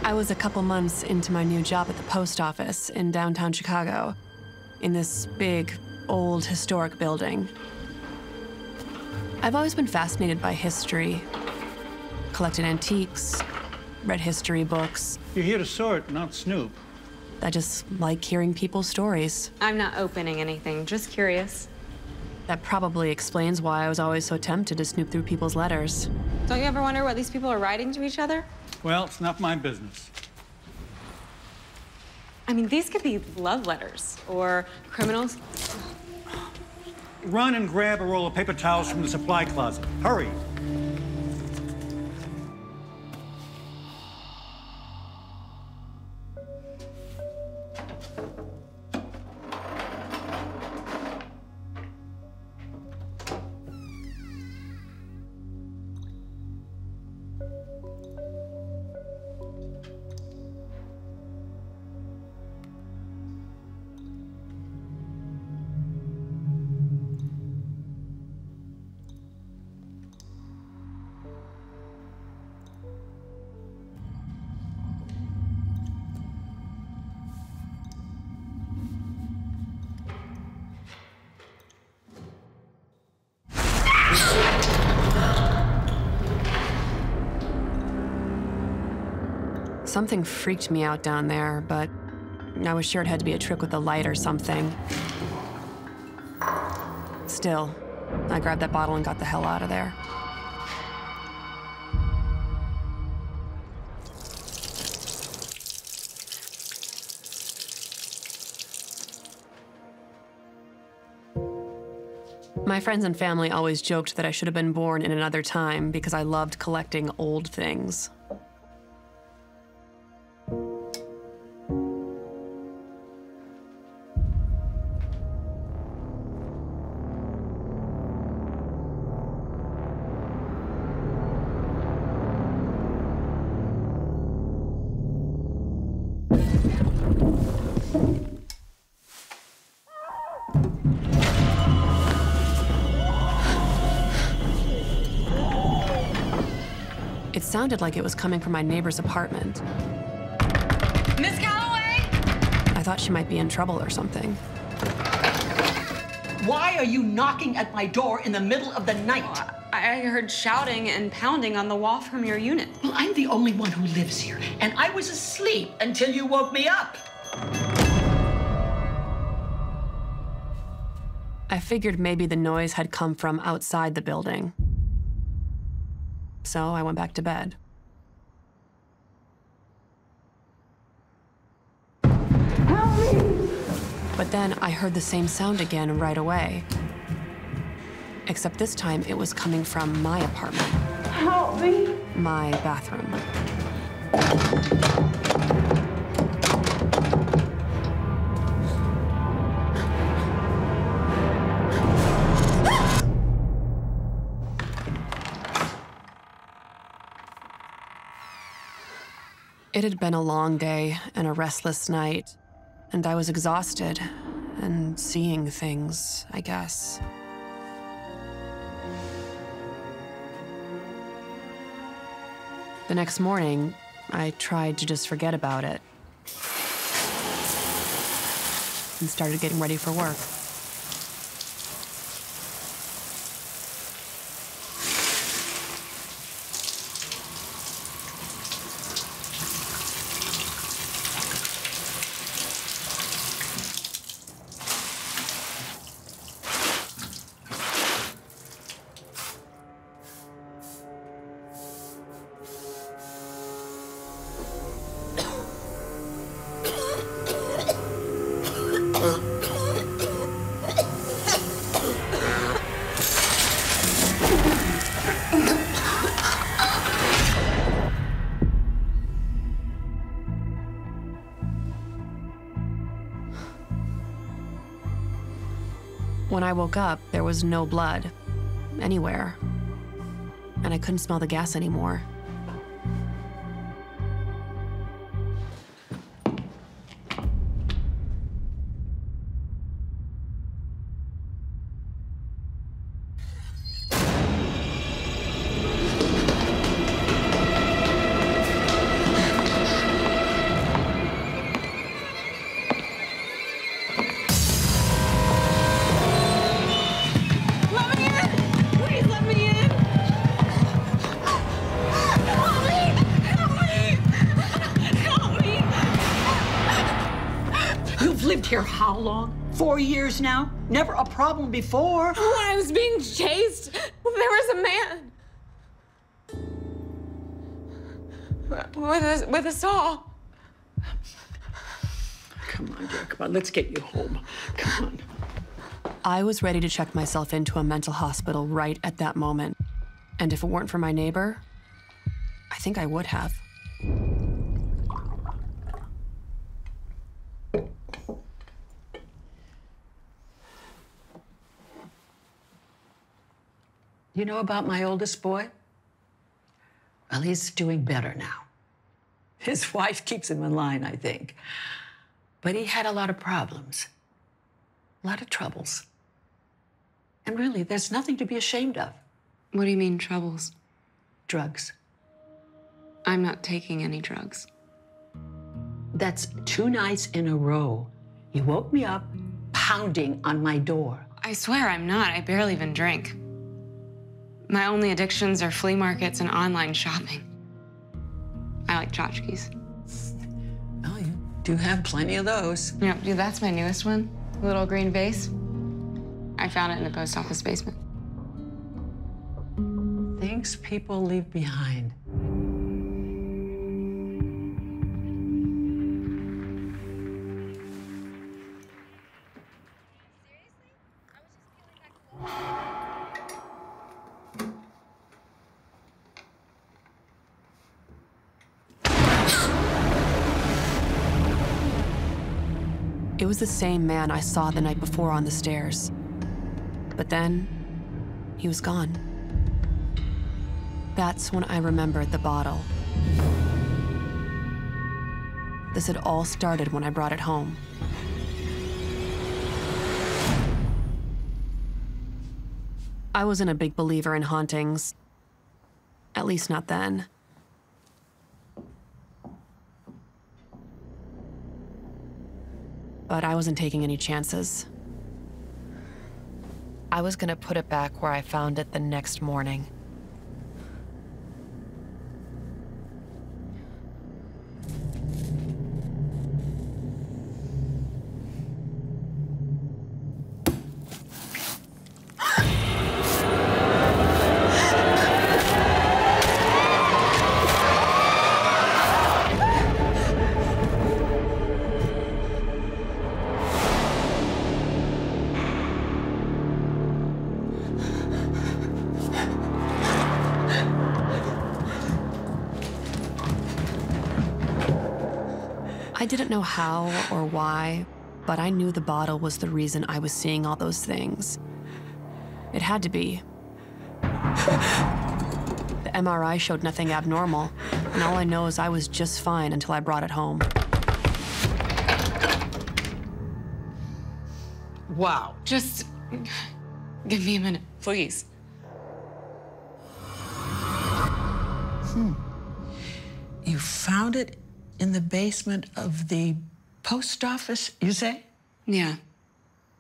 I was a couple months into my new job at the post office in downtown Chicago, in this big, old, historic building. I've always been fascinated by history, collected antiques, read history books. You're here to sort, not snoop. I just like hearing people's stories. I'm not opening anything, just curious. That probably explains why I was always so tempted to snoop through people's letters. Don't you ever wonder what these people are writing to each other? Well, it's not my business. I mean, these could be love letters or criminals. Run and grab a roll of paper towels from the supply closet. Hurry. Something freaked me out down there, but I was sure it had to be a trick with the light or something. Still, I grabbed that bottle and got the hell out of there. My friends and family always joked that I should have been born in another time because I loved collecting old things. It sounded like it was coming from my neighbor's apartment. Miss Calloway? I thought she might be in trouble or something. Why are you knocking at my door in the middle of the night? I heard shouting and pounding on the wall from your unit. Well, I'm the only one who lives here, and I was asleep until you woke me up. I figured maybe the noise had come from outside the building. So I went back to bed. Help me! But then I heard the same sound again right away. Except this time it was coming from my apartment. Help me! My bathroom. It had been a long day and a restless night, and I was exhausted and seeing things, I guess. The next morning, I tried to just forget about it and started getting ready for work. When I woke up, there was no blood anywhere, and I couldn't smell the gas anymore. care how long. 4 years now. Never a problem before. When I was being chased, there was a man with a saw. Come on, dear. Come on. Let's get you home. Come on. I was ready to check myself into a mental hospital right at that moment. And if it weren't for my neighbor, I think I would have. You know about my oldest boy? Well, he's doing better now. His wife keeps him in line, I think. But he had a lot of problems, a lot of troubles. And really, there's nothing to be ashamed of. What do you mean, troubles? Drugs. I'm not taking any drugs. That's 2 nights in a row. He woke me up pounding on my door. I swear I'm not. I barely even drink. My only addictions are flea markets and online shopping. I like tchotchkes. Oh, you do have plenty of those. Yeah, dude, that's my newest one. The little green vase. I found it in the post office basement. Things people leave behind. It was the same man I saw the night before on the stairs. But then, he was gone. That's when I remembered the bottle. This had all started when I brought it home. I wasn't a big believer in hauntings. At least not then. But I wasn't taking any chances. I was gonna put it back where I found it the next morning. I didn't know how or why, but I knew the bottle was the reason I was seeing all those things. It had to be. The MRI showed nothing abnormal, and all I know is I was just fine until I brought it home. Wow. Just give me a minute, please. You found it in the basement of the post office, you say? Yeah.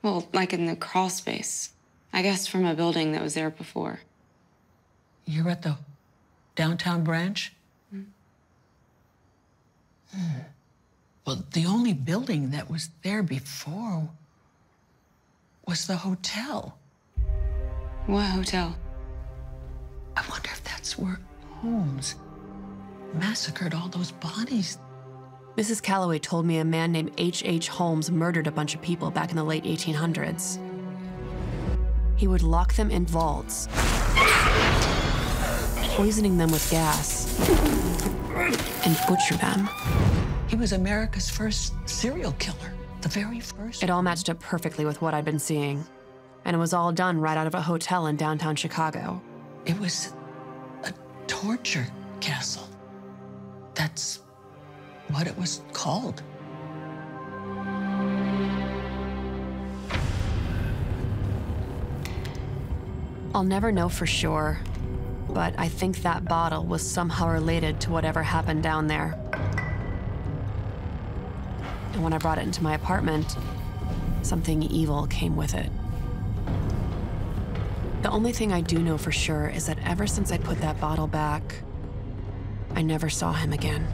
Well, like in the crawl space. I guess from a building that was there before. You're at the downtown branch? Well, the only building that was there before was the hotel. What hotel? I wonder if that's where Holmes massacred all those bodies. Mrs. Calloway told me a man named H.H. Holmes murdered a bunch of people back in the late 1800s. He would lock them in vaults, poisoning them with gas, and butcher them. He was America's first serial killer, the very first. It all matched up perfectly with what I'd been seeing, and it was all done right out of a hotel in downtown Chicago. It was a torture castle. That's what it was called. I'll never know for sure, but I think that bottle was somehow related to whatever happened down there. And when I brought it into my apartment, something evil came with it. The only thing I do know for sure is that ever since I put that bottle back, I never saw him again.